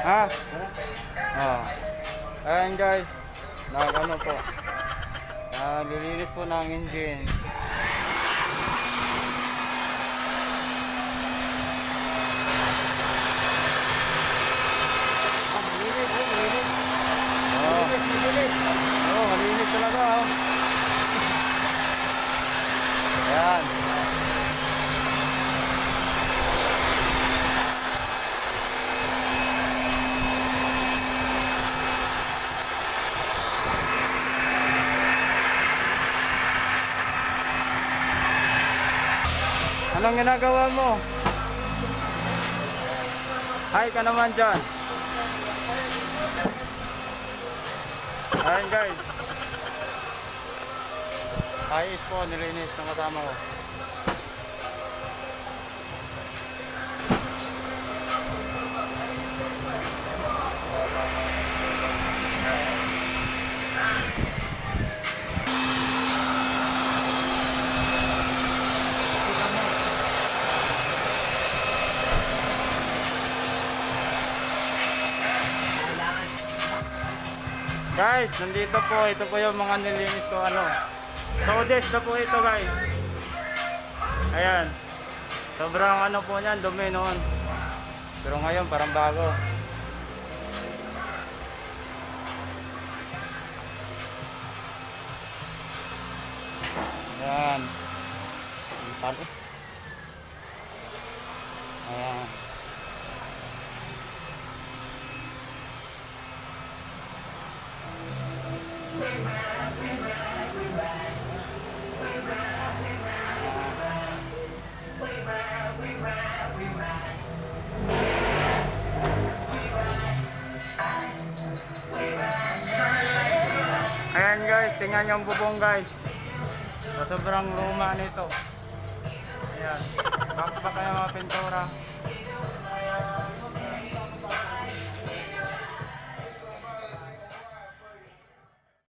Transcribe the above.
Ha? Ayan guys, ano po, nililinis po ng engine. Malinis talaga oh. Ayan. Anong ginagawa mo? Hi ka naman dyan. Ayan guys, ayos po, nilinis ng kasama ko. Guys, nandito po, ito po yung mga nilinis ko Sodes na po ito guys. Ayan. Sobrang po niyan, dumi noon. Pero ngayon parang bago. Ayan. Ayan. Ayan guys, tingnan yung bubong guys. Sobrang luma nito. Ayan, bakbak kayo mga pintura.